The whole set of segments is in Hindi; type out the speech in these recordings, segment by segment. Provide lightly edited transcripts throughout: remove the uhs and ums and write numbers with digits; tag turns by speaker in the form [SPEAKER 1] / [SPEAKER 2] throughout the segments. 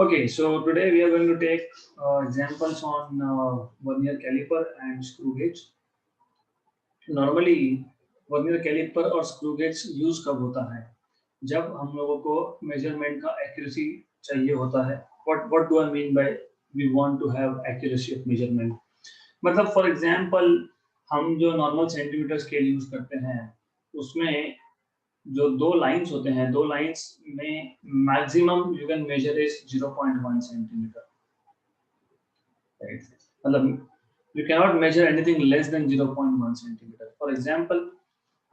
[SPEAKER 1] Okay, so today we are going to take examples on vernier caliper and screw gauge. Normally vernier caliper और स्क्रू गेज यूज कब होता है? जब हम लोगों को मेजरमेंट का एक्यूरेसी चाहिए होता है. What do I mean by we want to have accuracy of measurement? मतलब फॉर एग्जांपल हम जो नॉर्मल सेंटीमीटर स्केल यूज करते हैं उसमें जो दो लाइंस होते हैं, दो लाइंस में maximum you can measure is 0.1 centimetre, right? मतलब you cannot measure anything less than 0.1 centimetre. For example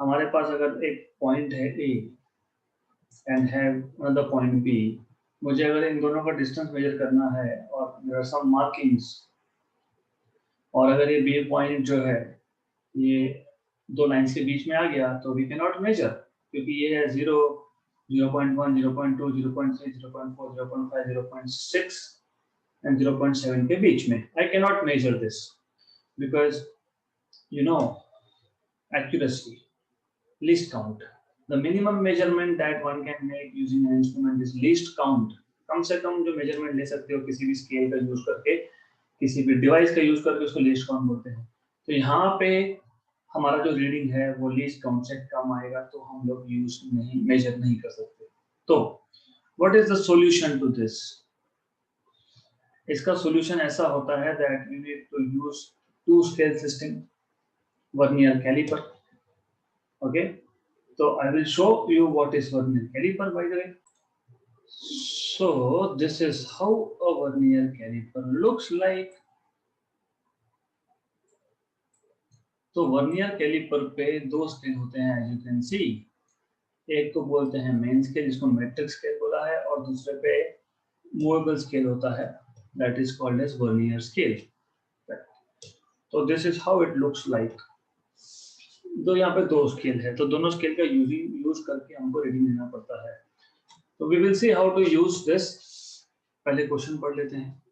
[SPEAKER 1] हमारे पास अगर एक पॉइंट है A and have another point B, मुझे अगर इन दोनों का डिस्टेंस मेजर करना है और there are some markings, और अगर ये B पॉइंट जो है ये दो लाइंस के बीच में आ गया तो we cannot measure, क्योंकि ये है 0, 0.1, 0.2, 0.3, 0.4, 0.5, 0.6 and 0.7 के बीच में. I cannot measure this because you know accuracy, least count. The minimum measurement that one can make using an instrument is least count. कम से कम जो मेजरमेंट ले सकते हो किसी भी स्केल का यूज करके, किसी भी डिवाइस का यूज करके, उसको लीस्ट काउंट बोलते हैं. तो यहाँ पे हमारा जो रीडिंग है वो लीस्ट काउंट से कम आएगा तो हम लोग यूज नहीं, मेजर नहीं कर सकते. तो what is the solution to this? इसका सॉल्यूशन ऐसा होता है that you need to use two scale system, vernier caliper. Okay, so I will show you what is vernier caliper, by the way. So this is how a vernier caliper looks like. तो वर्नियर कैलिपर पे दो स्केल होते हैं, as you can see. एक तो बोलते हैं मेन स्केल जिसको मेट्रिक स्केल बोला है, और दूसरे पे मूवेबल स्केल होता है, that is called as vernier scale. तो this is how it looks like. तो यहाँ पे दो स्केल है, तो दोनों स्केल का यूज करके हमको रीडिंग लेना पड़ता है. तो we will see how to use this. पहले क्वेश्चन पढ़ लेते हैं.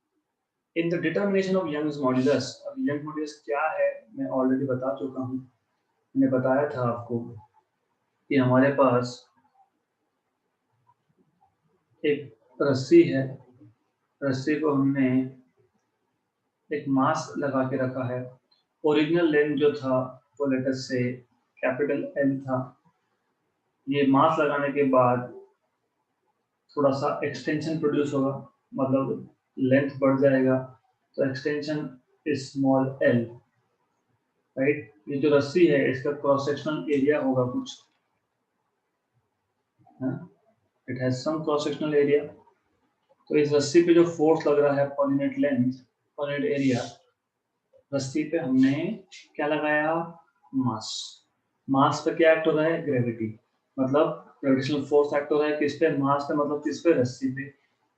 [SPEAKER 1] In the determination of Young's modulus. अब यंग मॉड्यूलस क्या है मैं ऑलरेडी बता चुका हूँ. मैंने बताया था आपको कि हमारे पास एक रस्सी है, रस्सी को हमने एक मास लगा के रखा है. ओरिजिनल लेंथ जो था वो लेटर से कैपिटल L था. ये मास लगाने के बाद थोड़ा सा एक्सटेंशन प्रोड्यूस होगा, मतलब लेंथ बढ़ जाएगा, तो extension is small l, right? ये जो रस्सी है इसका क्रॉस सेक्शनल एरिया होगा कुछ, it has some cross sectional area. तो इस रस्सी पे जो फोर्स लग रहा है per unit length, per unit area, रस्सी पे हमने क्या लगाया? मास. मास पे क्या एक्ट हो रहा है? ग्रेविटी. मतलब ग्रेविटेशनल फोर्स एक्ट हो रहा है किस पे? मास पे. मतलब किस पे? रस्सी पे.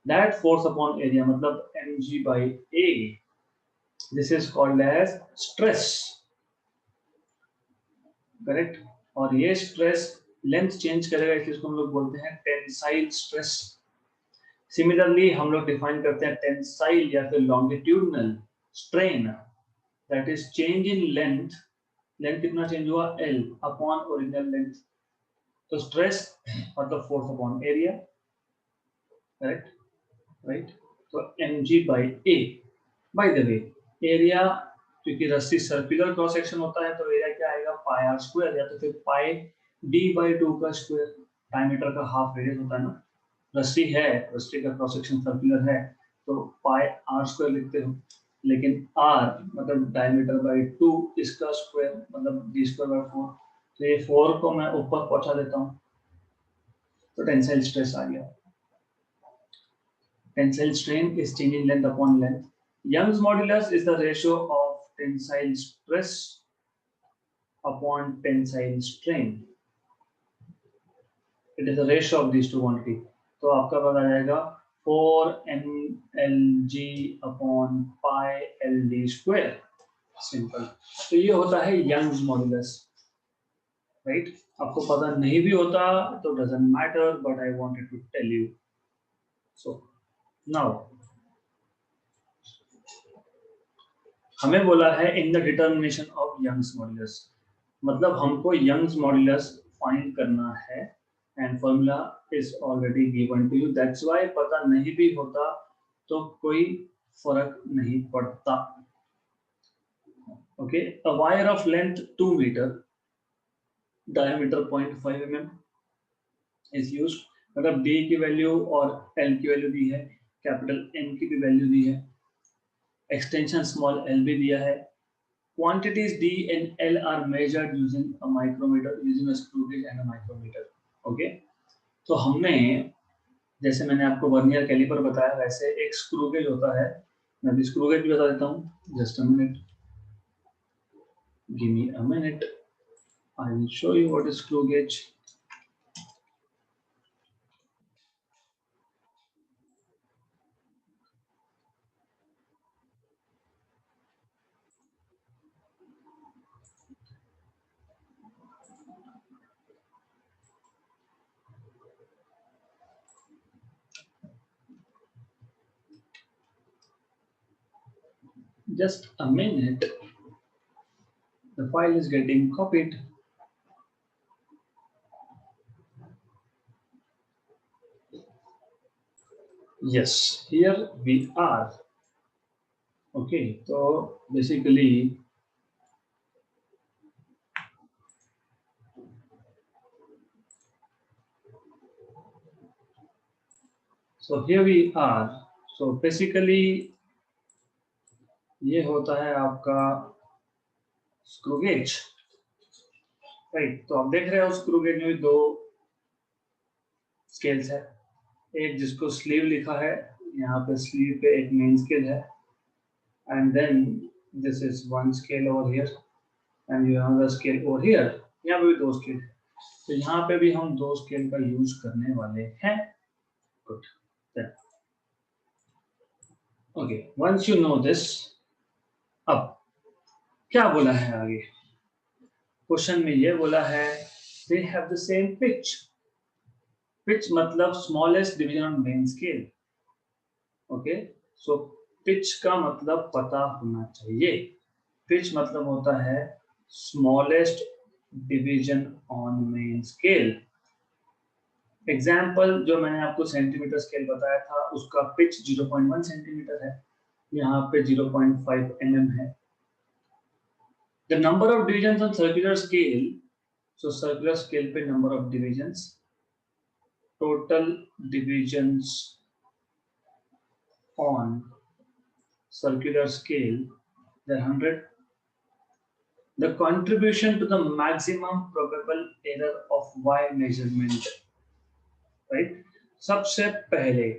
[SPEAKER 1] दैट फोर्स अपॉन एरिया मतलब mg/a. This is called as stress, correct? और ये स्ट्रेस लेंथ चेंज करेगा, इसलिए इसको हम लोग बोलते हैं टेंसाइल स्ट्रेस. सिमिलरली हम लोग डिफाइन करते हैं टेंसाइल या फिर longitudinal strain, that is change in length. Length कितना चेंज हुआ? L upon original length. तो स्ट्रेस मतलब force upon area, correct? Right? तो mg/a. By the way area, क्योंकि रस्सी सर्कुलर क्रॉस सेक्शन होता है तो एरिया क्या आएगा? πr² या तो फिर πd/2 का स्क्वायर. डायमीटर का हाफ रेडियस होता है ना. रस्सी है, रस्सी का क्रॉस सेक्शन सर्कुलर है तो πr² लिखते हो, लेकिन r मतलब डायमीटर बाय 2 इसका स्क्वायर मतलब d²/4. तो ये 4 को मैं ऊपर पहुंचा देता हूँ तो टेंसाइल स्ट्रेस आ गया. Tensile strain is change in length upon length. Young's modulus is the ratio of tensile stress upon tensile strain. It is the ratio of these two quantity. तो आपका पता आ जाएगा 4mLg upon πLd². सिंपल. तो ये होता है Young's modulus, राइट? आपको पता नहीं भी होता तो doesn't matter, but I wanted to tell you. So now हमें बोला है in the determination of Young's modulus, मतलब हमको यंग्स मॉड्यूलस फाइंड करना है and formula is already given to you. That's why पता नहीं भी होता तो कोई फर्क नहीं पड़ता। Okay, a wire of length 2 metre, diameter 0.5 mm is used. मतलब डी की वैल्यू और एल की वैल्यू दी है, कैपिटल एन की भी वैल्यू दी है, एक्सटेंशन स्मॉल एल भी दिया है। Quantities D and L are measured using a micrometer, using a screw gauge and a micrometer. Okay? तो हमने, जैसे मैंने आपको वर्नियर कैलिपर बताया, वैसे एक स्क्रू गेज होता है। मैं भी स्क्रू गेज भी बता देता हूँ। Just a minute, give me a minute, I will show you what is screw gauge. Just a minute, the file is getting copied. Yes, here we are. Okay, so basically so here we are. So basically ये होता है आपका स्क्रू गेज, राइट। तो आप देख रहे हो स्क्रू गेज में भी दो स्केल्स है, एक जिसको स्लीव लिखा है, यहाँ पे स्लीव पे एक मेन स्केल है, and then this is one scale over here and you have the scale over here. यहाँ पे भी दो स्केल है, तो यहाँ पे भी हम दो स्केल का यूज करने वाले हैं। Good, okay, once you know this, अब क्या बोला है आगे क्वेश्चन में? ये बोला है they have the same pitch. Pitch मतलब smallest division on main scale. Okay, so pitch का मतलब पता होना चाहिए। पिच मतलब होता है smallest division on main scale. Example जो मैंने आपको सेंटीमीटर स्केल बताया था, उसका पिच 0.1 सेंटीमीटर है, यहाँ पे 0.5 mm है। The number of divisions on circular scale, so circular scale पे number of divisions, total divisions on circular scale, there are 100. The contribution to the maximum probable error of y measurement, right? सबसे पहले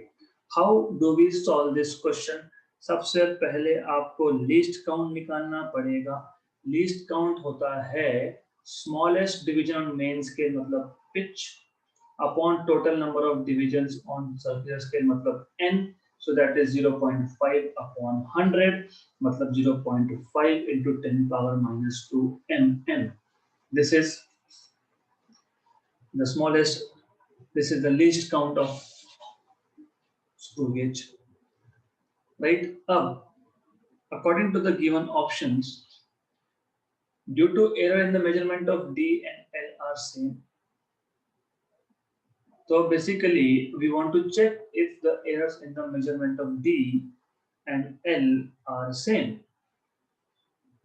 [SPEAKER 1] how do we solve this question? सबसे पहले आपको लीस्ट काउंट निकालना पड़ेगा। लीस्ट काउंट होता है smallest division on main scale मतलब pitch upon total number of divisions on circular scale मतलब n, so that is 0.5 upon 100 मतलब 0.5 into 10 power minus 2 mm. This is the smallest, this is the least count of screw gauge, right? According to the given options, due to error in the measurement of D and L are same, so basically we want to check if the errors in the measurement of D and L are same.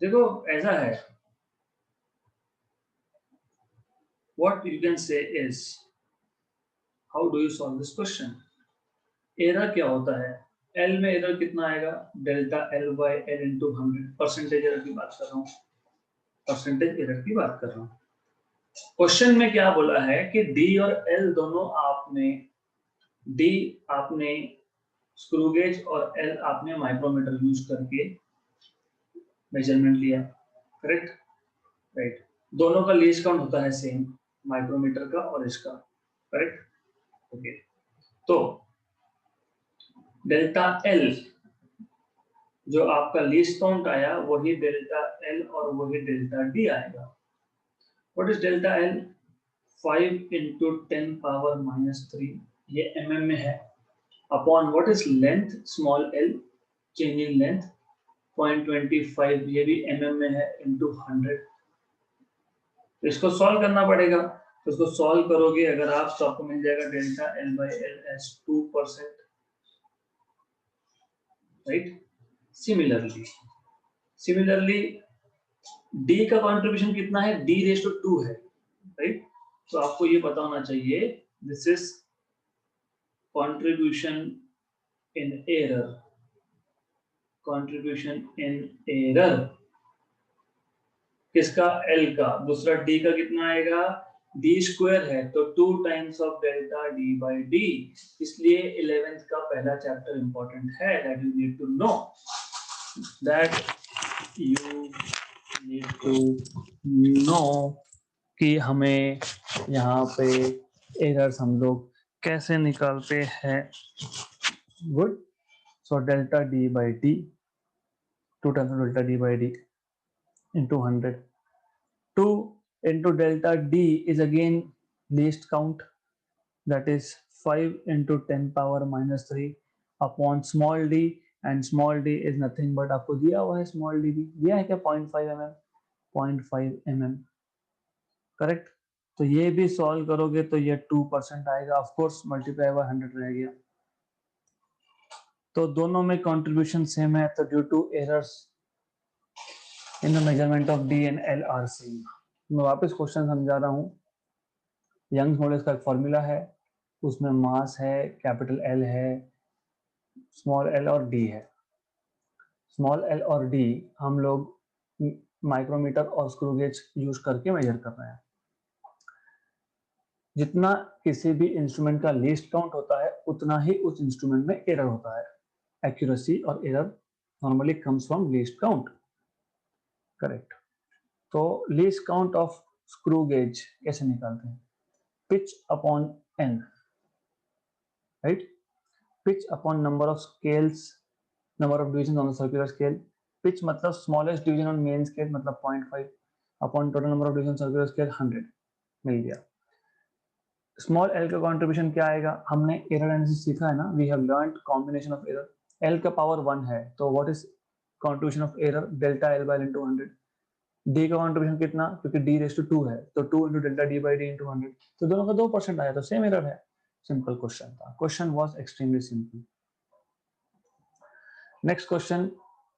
[SPEAKER 1] देखो ऐसा है, what you can say is, how do you solve this question? Error क्या होता है? L में एरर कितना आएगा? Delta L by L into 100। Percentage error की बात कर रहा हूँ, परसेंटेज एरर की बात कर रहा हूँ। क्वेश्चन में क्या बोला है कि D और L दोनों आपने, D आपने स्क्रू गेज और L आपने माइक्रोमीटर यूज करके मेजरमेंट लिया, करेक्ट? राइट, दोनों का लीस्ट काउंट होता है सेम, माइक्रोमीटर का और इसका, करेक्ट? ओके, तो डेल्टा L जो आपका लीस्ट काउंट आया वही डेल्टा L और वही डेल्टा D आएगा। What is delta L? 5 into 10 power minus 3, ये mm में है, upon what is length small l, change in length 0.25, ये भी mm में है, into 100। तो इसको सॉल्व करना पड़ेगा। तो इसको सॉल्व करोगे अगर आप तो आपको मिल जाएगा delta L by L as 2%, right. Similarly D का कंट्रीब्यूशन कितना है, डी रेस टू 2 है, राइट। तो आपको ये पता होना चाहिए, this is contribution in error, contribution in error किसका, एल का। दूसरा डी का कितना आएगा, डी स्क्वायर है तो 2 times of delta D by D, इसलिए 11th का पहला चैप्टर इंपॉर्टेंट है, that you need to know, that you need to know कि हमें यहाँ पे एरर्स हम लोग कैसे निकालते हैं। Good. So delta D by D, 2 times of delta D by D into 100. 2 into delta d is again least count, that is 5 into 10 power minus 3 upon small d, and small d is nothing but आपको दिया हुआ है, small d भी दिया है क्या, 0.5 mm, 0.5 mm, करेक्ट। तो ये भी सॉल्व करोगे तो ये 2% आएगा, ऑफ कोर्स मल्टीप्लाई बाय 100 रह गया। तो दोनों में कंट्रीब्यूशन सेम है, तो due to errors in the measurement of D and L are same. मैं वापस क्वेश्चन समझा रहा हूँ। यंग्स मॉडुलस का एक फॉर्मूला है, उसमें मास है, कैपिटल एल है, स्मॉल एल और डी है। स्मॉल एल और डी हम लोग माइक्रोमीटर और स्क्रू गेज यूज करके मेजर कर रहे हैं। जितना किसी भी इंस्ट्रूमेंट का लीस्ट काउंट होता है उतना ही उस इंस्ट्रूमेंट में एरर होता है। एक्यूरेसी और error normally comes from least count, correct. तो least count of screw gauge कैसे निकालते हैं, pitch upon N, right. Pitch upon number of scales, number of division on the circular scale. Pitch मतलब smallest division on main scale मतलब 0.5 upon total number of division circular scale 100, मिल गया। स्मॉल एल का कंट्रीब्यूशन क्या आएगा, हमने एरर एनालिसिस सीखा है ना, we have learned combination of error. L का पावर 1 है तो what is contribution of error, delta L by into 100। D का कंट्रीब्यूशन कितना, क्योंकि डी रेस टू 2 है तो 2 into delta D by D into 100, तो दोनों का 2% आया तो सेम एरर है। सिंपल क्वेश्चन था, question was extremely simple. Next question,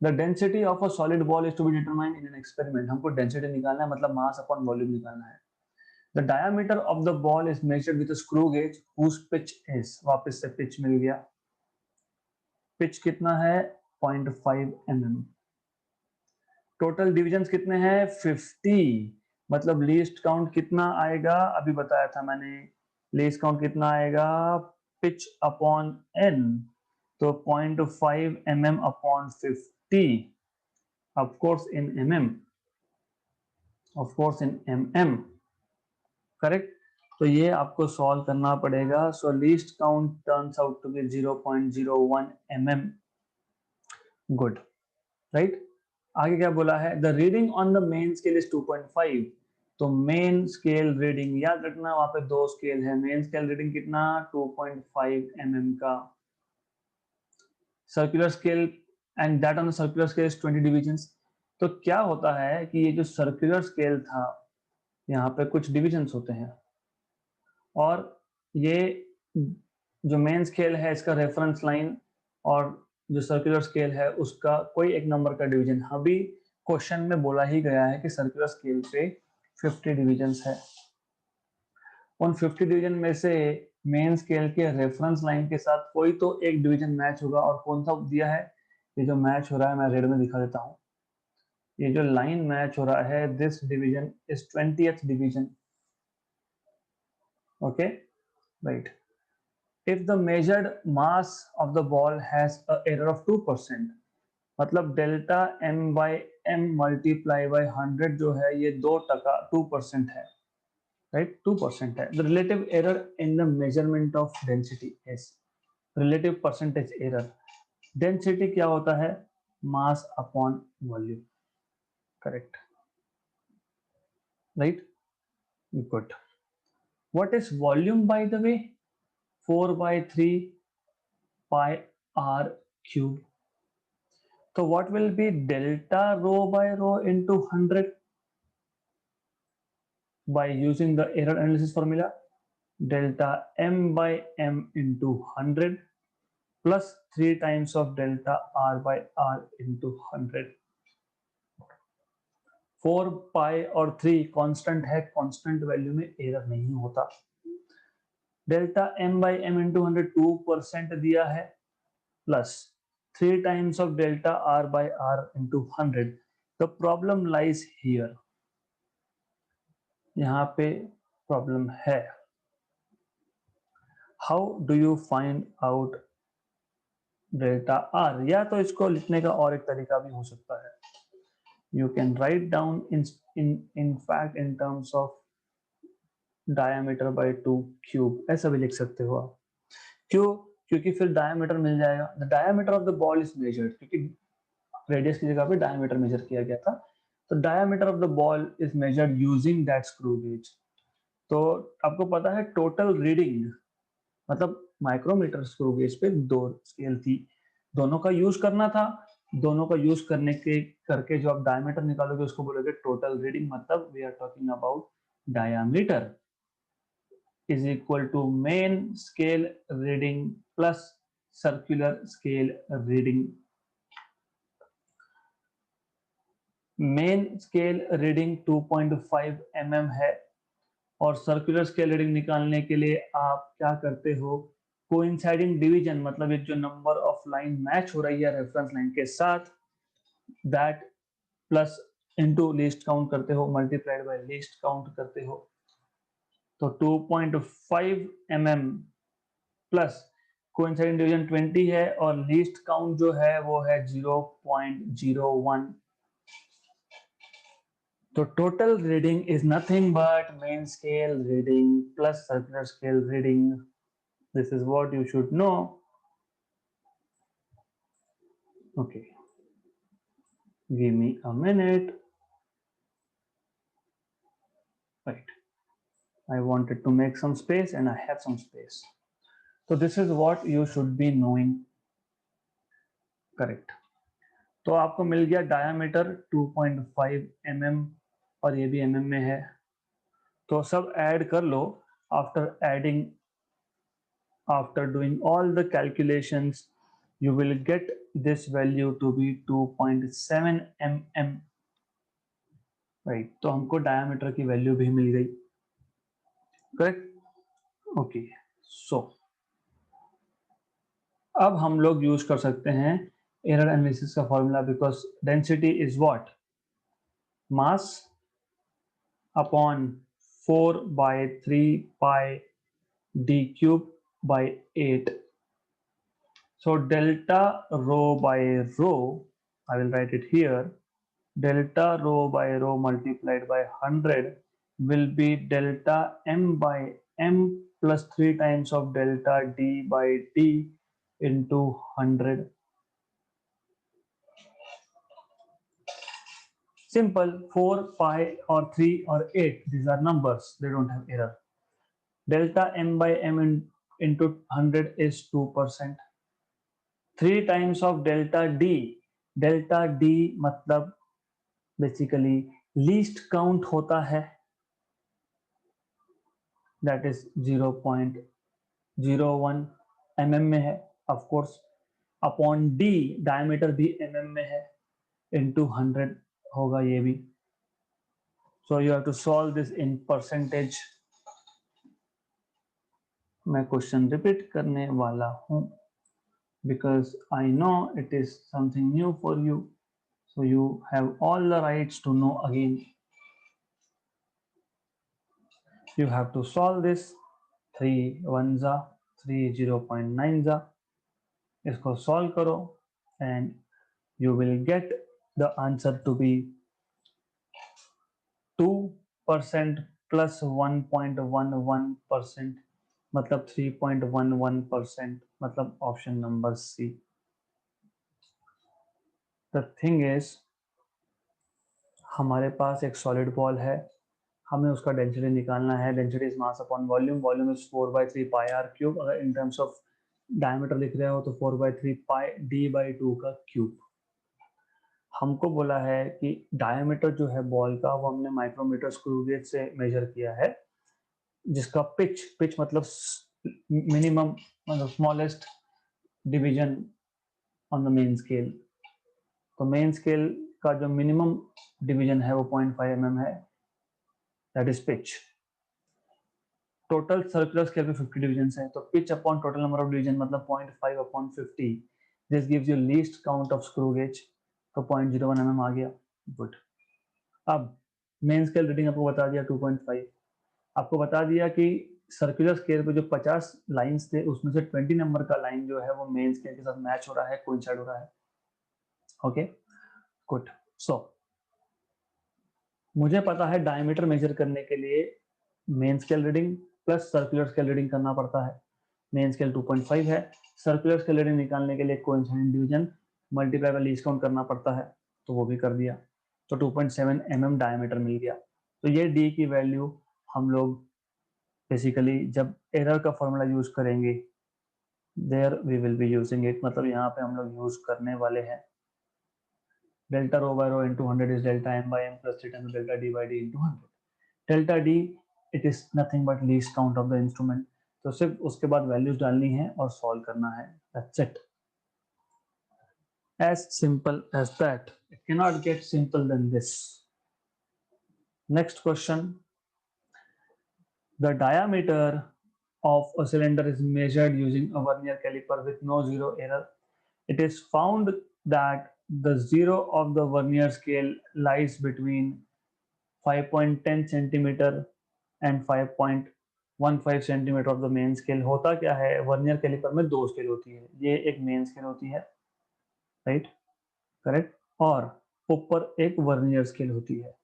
[SPEAKER 1] the density of a solid ball is to be determined in an experiment. हमको डेंसिटी निकालना है, मतलब मास अपॉन वॉल्यूम निकालना है। The diameter of the ball is measured with a screw gauge whose pitch is, वापस से पिच मिल गया। पिच कितना है, 0.5 mm। टोटल डिविजन्स कितने हैं, 50, मतलब लीस्ट काउंट कितना आएगा, अभी बताया था मैंने, लीस्ट काउंट कितना आएगा, पिच अपॉन एन, तो 0.5 mm upon 50, of course in mm, of course in mm, correct. तो ये आपको सॉल्व करना पड़ेगा। So least count turns out to be 0.01 mm, good, right. आगे क्या बोला है, the reading on the main scale is 2.5। तो मेन स्केल रीडिंग याद रखना, वहां पे 2 स्केल है, मेन स्केल रीडिंग कितना, 2.5 mm का। Circular scale and that on the circular scale is 20 divisions. तो क्या होता है कि ये जो सर्कुलर स्केल था, यहाँ पे कुछ डिविजन्स होते हैं, और ये जो मेन स्केल है इसका रेफरेंस लाइन, और जो सर्कुलर स्केल है उसका कोई एक नंबर का डिवीजन। अभी क्वेश्चन में बोला ही गया है कि सर्कुलर स्केल पे 50 डिविजन्स है। उन 50 डिवीजन में से मेन स्केल के रेफरेंस लाइन के साथ कोई तो एक डिवीजन मैच होगा, और कौन सा दिया है, ये जो मैच हो रहा है मैं रेड में दिखा देता हूँ। ये जो लाइन मैच हो रहा है, this division is 20th division, okay, right. If the measured mass of the ball has a error of 2%, मतलब delta m by m multiply by 100 जो है ये 2% है, राइट, 2% है। The relative error in the measurement of density is, relative percentage error. Density क्या होता है, मास upon volume, correct, right, good. What is volume by the way, 4/3 pi r cube. So what will be delta rho by rho into 100 by using the error analysis formula? Delta m by m into 100 plus 3 times of delta r by r into 100. 4 पाई और 3 कांस्टेंट है, कांस्टेंट वैल्यू में एरर नहीं होता. Delta m by m into 100 2% दिया है, plus 3 times of delta r by r into 100. The problem lies here. यहाँ पे प्रॉब्लम है. How do you find out delta r? या तो इसको लिखने का और एक तरीका भी हो सकता है. You can write down in fact in terms of diameter by 2 cube. ऐसा भी लिख सकते हो आप. क्यों? क्योंकि फिर डायमीटर मिल जाएगा. The diameter of the ball is measured. क्योंकि रेडियस की जगह पे डायमीटर मेजर किया गया था. तो diameter of the ball is measured using that screw gauge. तो आपको पता है टोटल रीडिंग मतलब माइक्रोमीटर स्क्रू गेज पे 2 स्केल थी, दोनों का यूज करना था. दोनों का यूज करने के करके जो आप डायमीटर निकालोगे उसको बोलोगे टोटल रीडिंग. मतलब we are talking about diameter is equal to main scale reading plus circular scale reading. Main scale reading 2.5 mm है और सर्कुलर स्केल रीडिंग निकालने के लिए आप क्या करते हो, कोइंसाइडिंग डिवीजन मतलब एक जो नंबर ऑफ लाइन मैच हो रही है रेफरेंस लाइन के साथ that plus into least count करते हो मल्टीप्लाइड बाय लीस्ट काउंट करते हो. तो 2.5 mm प्लस कोइंसाइडिंग डिवीजन 20 है और लीस्ट काउंट जो है वो है 0.01. तो total reading is nothing but main scale reading plus circular scale reading. This is what you should know. Okay, give me a minute. Right, I wanted to make some space and I have some space. So this is what you should be knowing. Correct. तो आपको मिल गया डायमीटर 2.5 mm और ये भी mm में है. तो सब ऐड कर लो. After doing all the calculations, you will get this value to be 2.7 mm. Right, तो हमको डायमीटर की वैल्यू भी मिल गई. करेक्ट. ओके, सो अब हम लोग यूज कर सकते हैं एरर एनालिसिस का formula. Because density is what, mass upon 4/3 pi d cube by 8. So delta rho by rho, I will write it here, delta rho by rho multiplied by 100 will be delta m by m plus 3 times of delta d by d into 100. Simple. 4, pi or 3 or 8, these are numbers, they don't have error. Delta m by m into 100 is 2%. 3 times of delta d. delta d मतलब बेसिकली लीस्ट काउंट होता है, दैट इज 0.01 mm में है of course, upon d diameter भी mm में है, इनटू 100 होगा ये भी. So you have to solve this in percentage. मैं क्वेश्चन रिपीट करने वाला हूं because I know it is something new for you, so you have all the rights to know again. You have to solve this. 3 1 जा 3 0.9 जा, इसको solve करो and you will get the answer to be 2% plus 1.11%, मतलब 3.11%, मतलब option number C. The thing is, हमारे पास एक सॉलिड बॉल है, हमें उसका डेंसिटी निकालना है. Density is mass upon volume. Volume is 4/3 pi R cube. अगर इन टर्म्स ऑफ डायमीटर लिख रहे हो तो 4/3 पाई d/2 का क्यूब. हमको बोला है कि डायमीटर जो है बॉल का वो हमने माइक्रोमीटर स्क्रू गेज से मेजर किया है, जिसका पिच मतलब मिनिमम मतलब smallest division on the main scale. तो मेन स्केल का जो मिनिमम डिवीजन है वो 0.5 mm है, that is pitch. Total circular scale पे 50 डिवीजन है, तो pitch upon total number of division मतलब 0.5 upon 50, this gives you least count of screw gauge, तो 0.01 mm आ गया। गुड। अब मेन स्केल रीडिंग आपको बता दिया 2.5, आपको बता दिया कि सर्कुलर स्केल पे जो 50 लाइंस थे उसमें से 20 नंबर का लाइन जो है वो मेन स्केल के साथ मैच हो रहा है, कोइंसाइड हो रहा है। Okay good. सो मुझे पता है डायमीटर मेजर करने के लिए main scale reading plus circular scale reading करना पड़ता है। मेन स्केल 2.5 है, सर्कुलर स्केल रीडिंग निकालने के लिए coincident division multiply by least count करना पड़ता है, तो वो भी कर दिया, तो 2.7 mm डायमीटर मिल गया। तो ये डी की वैल्यू हम लोग बेसिकली जब एरर का फॉर्मूला यूज करेंगे there we will be using it, मतलब यहाँ पे हम लोग यूज करने वाले हैं delta rho by rho into 100 is delta M by M plus 3 times delta D by D into 100। Delta D it is nothing but least count of the instrument, तो सिर्फ उसके बाद वैल्यूज डालनी है और सॉल्व करना है, that's it. As simple as that. It cannot get simple than this. Next question. The diameter of a cylinder is measured using a vernier caliper with no zero error. It is found that the zero of the vernier scale lies between 5.10 centimeter and 5.15 centimeter of the main scale. होता क्या है, वर्नियर कैलिपर में दो स्केल होती है, ये एक मेन स्केल होती है, राइट, करेक्ट, और ऊपर एक वर्नियर स्केल होती है।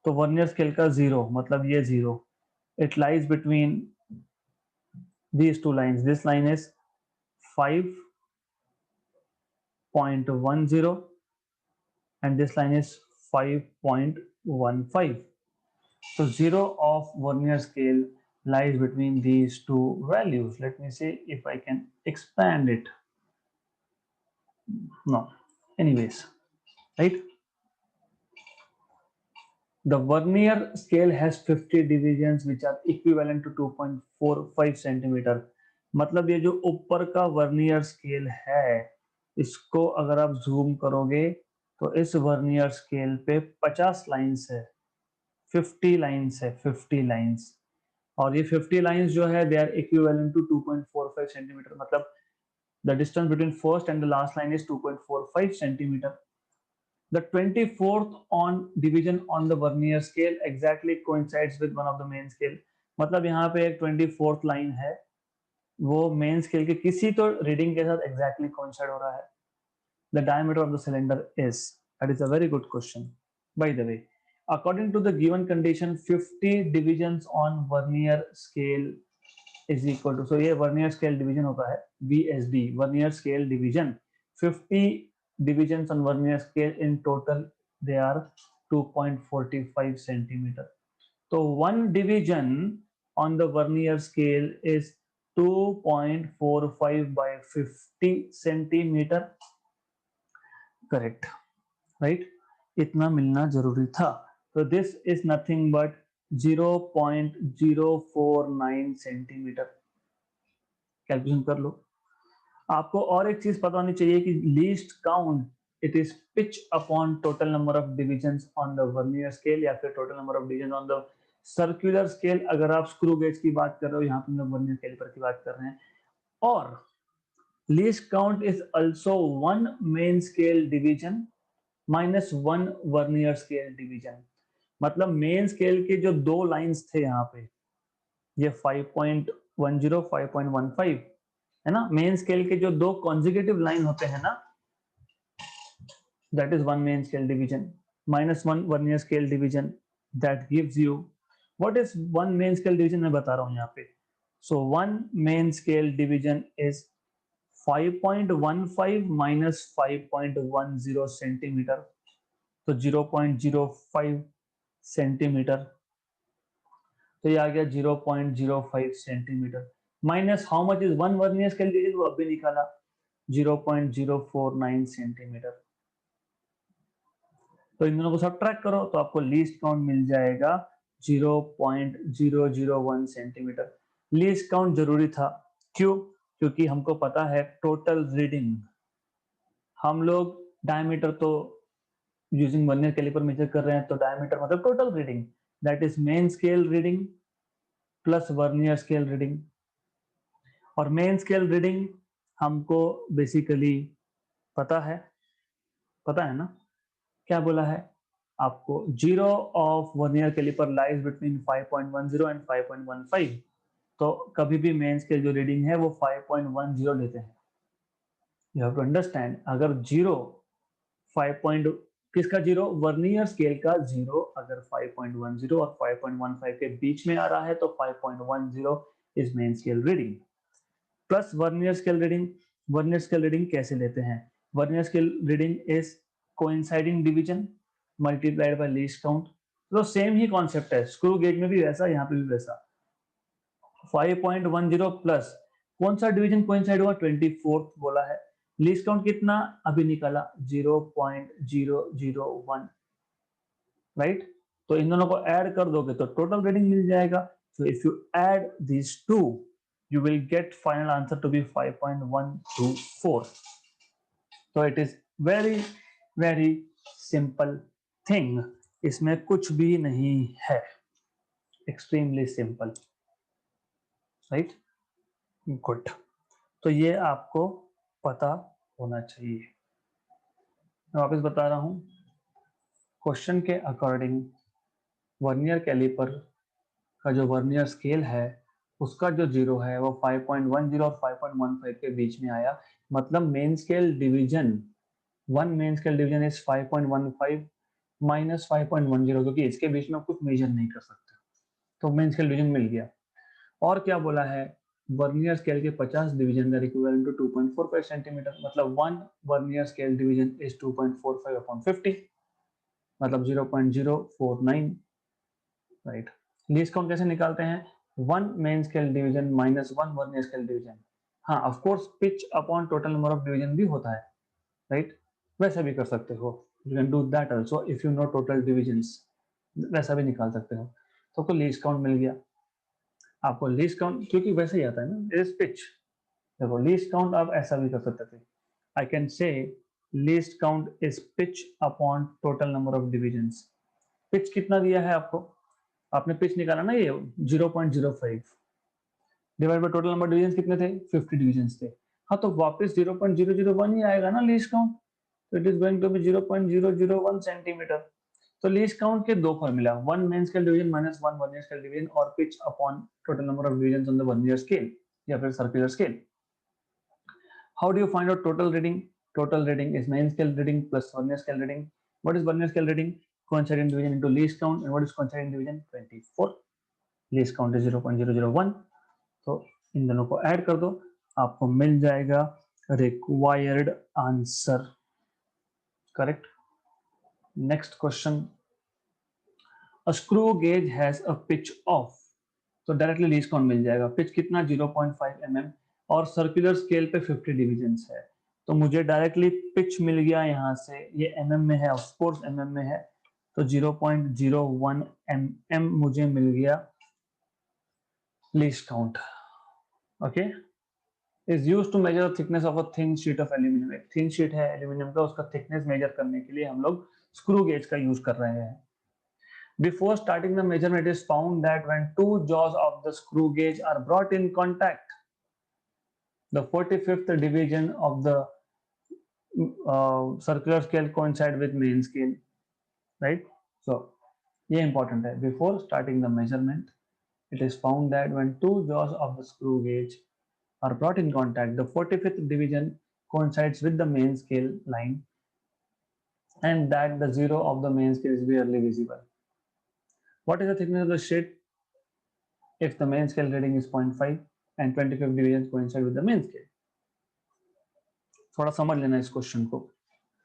[SPEAKER 1] तो वर्नियर स्केल का जीरो मतलब ये zero, it lies between these two lines, this line is 5.10 and this line is 5.15. So zero of vernier scale lies between these two values. Let me see if I can expand it. No, anyways, right? The vernier scale has 50 divisions which are equivalent to 2.45 centimeter. मतलब ये जो ऊपर का वर्नियर स्केल है इसको अगर आप जूम करोगे तो इस वर्नियर स्केल पे 50 लाइंस है, 50 लाइंस है, 50 लाइंस, और ये 50 लाइंस जो है they are equivalent to 2.45 centimetre, मतलब the distance between first and the last line is 2.45 centimetre. The 24th on division on the vernier scale exactly coincides with one of the main scale, मतलब यहाँ पे एक 24th लाइन है वो मेन स्केल के किसी तो रीडिंग के साथ exactly coincide हो रहा है। The diameter of the cylinder is, that is a very good question. By the way, according to the given condition 50 divisions on vernier scale is equal to, so ये vernier scale division होता है VSD, vernier scale division, 50 divisions on vernier scale in total they are 2.45 centimeter. So one division on the vernier scale is 2.45 by 50 centimeter, correct, right? इतना मिलना जरूरी था, तो this is nothing but 0.049 centimetre. Calculation कर लो। आपको और एक चीज पता होनी चाहिए कि least count it is pitch upon total number of divisions on the vernier scale या फिर total number of division on the circular scale. अगर आप स्क्रू गेज की बात कर रहे हो, यहाँ पे हम लोग वर्नियर कैलिपर की बात कर रहे हैं। और least count is also one main scale division minus one vernier scale division, मतलब मेन स्केल के जो दो लाइंस थे यहाँ पे, ये 5.10 5.15 है ना, मेन स्केल के जो दो कॉन्जिक्यूटिव लाइन होते हैं ना, that is one main scale division minus one vernier scale division, that gives you what is one main scale division, मैं बता रहा हूं यहाँ पे। So one main scale division is 5.15 minus 5.10 centimetre, तो 0.05 सेंटीमीटर, तो ये आ गया 0.05 centimetre, minus how much is one vernier scale division, वो अभी निकाला 0.049 सेंटीमीटर। तो इन दोनों को सब्ट्रैक्ट करो तो आपको लीस्ट काउंट मिल जाएगा 0.001 सेंटीमीटर। लीस्ट काउंट जरूरी था, क्यों? क्योंकि हमको पता है टोटल रीडिंग, हम लोग डायमीटर तो यूजिंग वर्नियर कैलिपर मेजर कर रहे हैं, तो डायमीटर मतलब total reading, that is main scale reading plus vernier scale reading. और मेन स्केल रीडिंग हमको बेसिकली पता है ना, क्या बोला है आपको, zero of vernier caliper lies between 5.10 and 5.15। तो कभी भी मेन स्केल जो रीडिंग है वो 5.10 लेते हैं। यू हैव टू अंडरस्टैंड, अगर जीरो 5. किसका जीरो, वर्नियर स्केल का जीरो अगर 5.10 और 5.15 के बीच में आ रहा है तो 5.10 is main scale reading plus vernier scale reading. Vernier scale reading कैसे लेते हैं, vernier scale reading is coinciding division multiplied by least count. तो सेम ही कॉन्सेप्ट है, स्क्रू गेज में भी वैसा, यहाँ पे भी वैसा। 5.10 प्लस कौन सा डिवीजन कोइंसाइड हुआ, 24th बोला है। लीस्ट काउंट कितना अभी निकाला, 0.001, राइट। तो इन दोनों को ऐड कर दोगे तो टोटल रीडिंग मिल जाएगा। So if you add these two you will get final answer to be 5.124. so it is very very simple thing, इसमें कुछ भी नहीं है, extremely simple, right? good, तो ये आपको पता होना चाहिए। मैं वापस बता रहा हूं, क्वेश्चन के अकॉर्डिंग वर्नियर कैलिपर का जो वर्नियर स्केल है उसका जो जीरो है वो 5.10 और 5.15 के बीच में आया, मतलब main scale division, one main scale division is 5.15 minus 5.10, क्योंकि इसके बीच में कुछ मेजर नहीं कर सकते, तो मेन स्केल डिवीजन मिल गया। और क्या बोला है, वर्नियर स्केल के 50 division are equivalent to 2.45 centimetre, मतलब one vernier scale division is 2.45 upon 50, मतलब 0.049, राइट। लीस्ट काउंट कैसे निकालते हैं, one main scale division minus one vernier scale division. हाँ of course pitch upon total number of division भी होता है, राइट, वैसा भी कर सकते हो, you can do that also if you know total divisions, वैसा भी निकाल सकते हो। तो आपको लीस्ट काउंट मिल गया, आपको लीस्ट काउंट क्योंकि वैसे ही आता है ना, इज पिच। देखो लीस्ट काउंट आप ऐसा भी कर सकते थे, I can say least count is pitch upon total number of divisions. Pitch कितना दिया है आपको, आपने पिच निकाला ना, ये 0.05 divide by total number division कितने थे, 50 डिविजन थे। हाँ तो वापस 0.001 ही आएगा ना लीस्ट काउंट, तो it is going to be 0.001 centimetre. तो लीस्ट काउंट के दो formula, one main scale division minus one vernier scale division और pitch upon total number of division on the vernier scale या फिर circular scale. How do you find out total reading, total reading is main scale reading plus vernier scale reading. What is vernier scale reading, coinciding division into least count, and what is coinciding division, 24, least count is 0.001। तो इन दोनों को ऐड कर दो, आपको मिल जाएगा required answer, correct. Next question, a screw gauge has a pitch of, तो डायरेक्टली लीस्ट काउंट मिल जाएगा, पिच कितना 0.5 mm और सर्कुलर स्केल पे 50 डिविजन्स है, तो मुझे डायरेक्टली पिच मिल गया यहाँ से, ये mm में है, ऑफ कोर्स mm में है, तो 0.01 mm मुझे मिल गया least count, okay. is used to measure the thickness of a thin sheet of aluminum, एक thin sheet है एल्यूमिनियम का, उसका थिकनेस मेजर करने के लिए हम लोग स्क्रू गेज का यूज कर रहे हैं। Before starting the measurement, it is found that when two jaws of the screw gauge are brought in contact, the 45th division of the circular scale coincide with main scale, right? So ये important है, before starting the measurement, it is found that when two jaws of the screw gauge are brought in contact, the 45th division coincides with the main scale line and that the zero of the main scale is barely visible. What is the thickness of the sheet if the main scale reading is 0.5 and 25th division coincide with the main scale? थोड़ा समझ लेना इस क्वेश्चन को,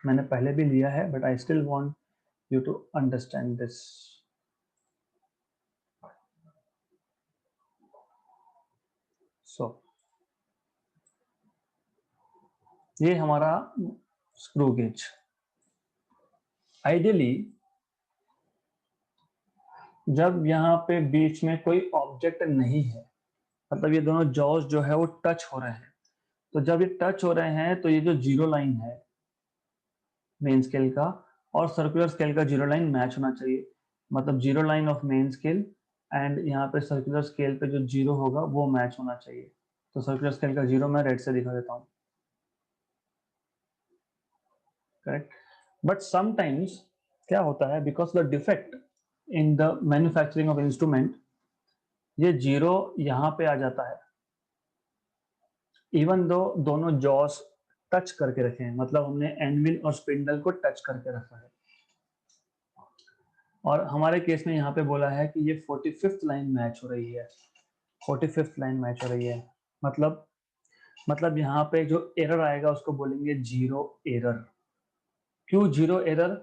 [SPEAKER 1] मैंने पहले भी लिया है but I still want you to understand this. So ये हमारा स्क्रू गेज, आइडियली जब यहाँ पे बीच में कोई ऑब्जेक्ट नहीं है, मतलब ये दोनों जॉज जो है वो टच हो रहे हैं, तो जब ये टच हो रहे हैं तो ये जो जीरो लाइन है मेन स्केल का और सर्कुलर स्केल का जीरो लाइन मैच होना चाहिए, मतलब zero line of main scale and यहाँ पे सर्कुलर स्केल पे जो जीरो होगा वो मैच होना चाहिए। तो सर्कुलर स्केल का जीरो मैं रेड से दिखा देता हूँ, करेक्ट। बट समटाइम्स क्या होता है, because the defect in the manufacturing of instrument, ये जीरो यहाँ पे आ जाता है इवन दो दोनों जॉस टच करके रखे हैं, मतलब हमने एनविल और स्पिंडल को टच करके रखा है। और हमारे केस में यहाँ पे बोला है कि ये 45th लाइन मैच हो रही है, 45th लाइन मैच हो रही है, मतलब यहाँ पे जो एरर आएगा उसको बोलेंगे जीरो एरर। क्यों जीरो एरर?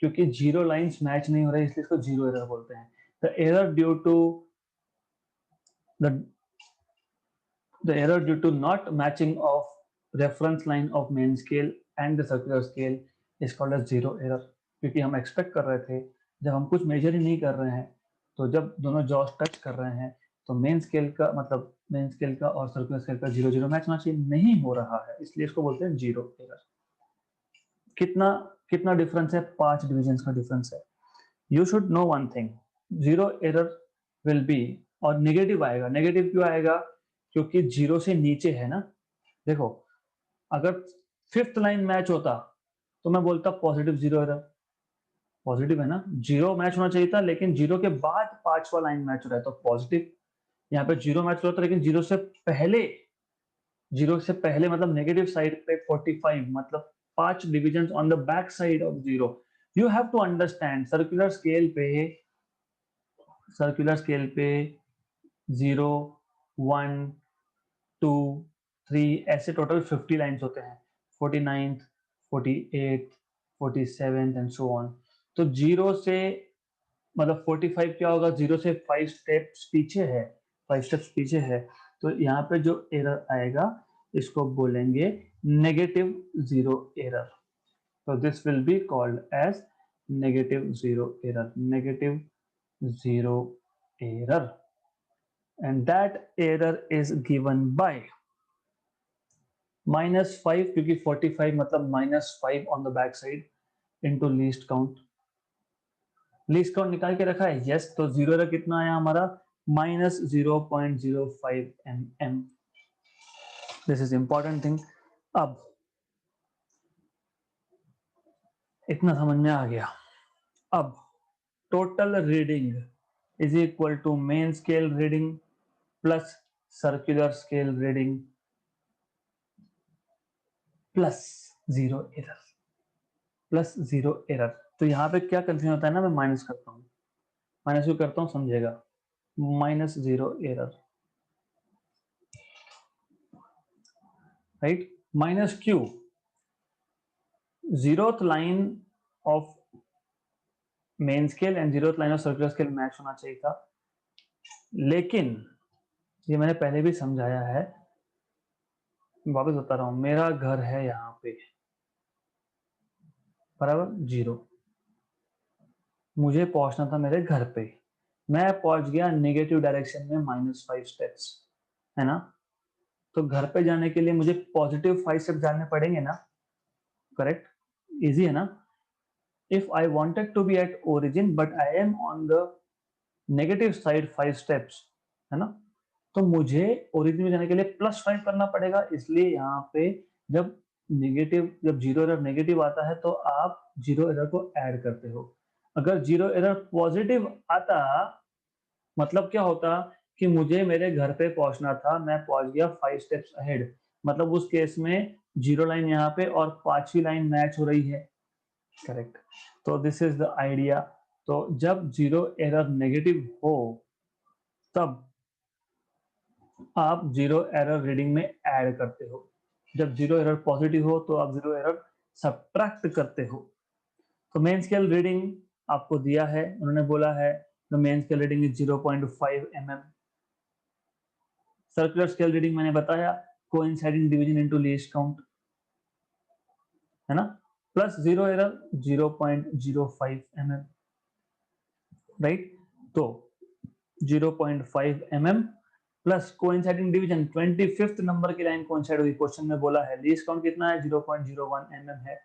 [SPEAKER 1] क्योंकि जीरो लाइंस मैच नहीं हो रही इसलिए इसको जीरो एरर बोलते हैं। The error due to the error due to not matching of reference line of main scale and the circular scale is called as zero error। क्योंकि हम एक्सपेक्ट कर रहे थे जब हम कुछ मेजर ही नहीं कर रहे हैं तो जब दोनों जॉस टच कर रहे हैं तो मेन स्केल का मतलब मेन स्केल का और सर्कुलर स्केल का जीरो जीरो मैच होना चाहिए, नहीं हो रहा है इसलिए इसको बोलते हैं जीरो एरर। कितना कितना डिफरेंस है? 5 डिविजन का डिफरेंस है। You should know one thing, zero error will be, और नेगेटिव आएगा। नेगेटिव क्यों आएगा? क्योंकि जीरो से नीचे है ना। देखो अगर 5th लाइन मैच होता तो मैं बोलता पॉजिटिव जीरो एरर, पॉजिटिव है ना, जीरो मैच होना चाहिए था लेकिन जीरो के बाद 5वां लाइन मैच हो रहा है तो पॉजिटिव। यहाँ पे जीरो मैच हो रहा था लेकिन जीरो से पहले मतलब नेगेटिव साइड पे 45, मतलब 5 division on the back side of zero. You have to understand circular scale पे 0 1 2 3 ऐसे टोटल 50 लाइंस होते हैं, 49th 48th 47th and so on. तो जीरो से मतलब 45 क्या होगा, जीरो से 5 स्टेप्स पीछे है, 5 स्टेप्स पीछे है। तो यहाँ पे जो एरर आएगा इसको बोलेंगे नेगेटिव जीरो एरर। तो this will be called as negative zero error, negative zero error, and that error is given by -5, क्योंकि 45 मतलब -5 on the back side into least count. Least count निकाल के रखा है, यस। तो जीरो एरर कितना आया हमारा? -0.05 mm। This is important thing. अब इतना समझ में आ गया। अब total reading is equal to main scale reading plus circular scale reading plus zero error, plus zero error. तो यहाँ पे क्या कंफ्यूजन होता है ना, मैं माइनस करता हूँ, माइनस क्यों करता हूँ समझेगा, minus zero error, right. Minus Q, zeroth line of main scale and zeroth line of circular scale match होना चाहिए था, लेकिन ये मैंने पहले भी समझाया है, वापस बता रहा हूं। मेरा घर है यहाँ पे बराबर जीरो, मुझे पहुंचना था मेरे घर पे, मैं पहुंच गया नेगेटिव डायरेक्शन में -5 स्टेप्स, है ना। तो घर पे जाने के लिए मुझे पॉजिटिव 5 स्टेप जाने पड़ेंगे ना, करेक्ट, इजी है ना। If I wanted to be at origin but I am on the negative side 5 steps, है ना, तो मुझे ओरिजिन में जाने के लिए +5 करना पड़ेगा। इसलिए यहाँ पे जब जीरो एरर नेगेटिव आता है तो आप जीरो एरर को ऐड करते हो। अगर जीरो एरर पॉजिटिव आता मतलब क्या होता कि मुझे मेरे घर पे पहुंचना था, मैं पहुंच गया 5 स्टेप्स अहेड, मतलब उस केस में जीरो लाइन यहाँ पे और 5वीं लाइन मैच हो रही है, करेक्ट। तो दिस इज द आइडिया। तो जब जीरो एरर नेगेटिव हो तब आप जीरो एरर रीडिंग में ऐड करते हो, जब जीरो एरर पॉजिटिव हो तो आप जीरो एरर सब्ट्रैक्ट करते हो। तो मेन स्केल रीडिंग आपको दिया है, उन्होंने बोला है the main scale reading is 0.5 mm। Circular scale reading मैंने बताया coinciding division into least count, है ना, plus zero error 0.05 mm, right. तो 0.5 mm plus coinciding division 25th number की लाइन कोइंसाइड हुई, क्वेश्चन में बोला है लीस्ट काउंट कितना है 0.01 mm है,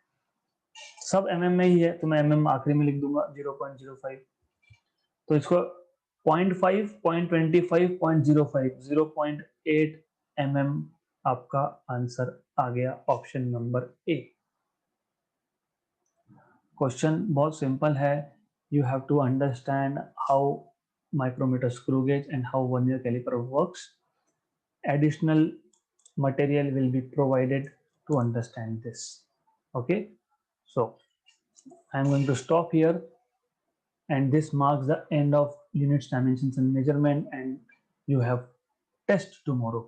[SPEAKER 1] सब mm में ही है तो मैं mm आखिरी में लिख दूंगा 0.05, तो इसको 0.5, 0.25, 0.05, 0.8 mm आपका आंसर आ गया ऑप्शन नंबर ए। क्वेश्चन बहुत सिंपल है, you have to understand how micrometer screw gauge and how vernier caliper works. Additional material will be provided to understand this. Okay, so I'm going to stop here, and this marks the end of units, dimensions and measurement, and you have test tomorrow.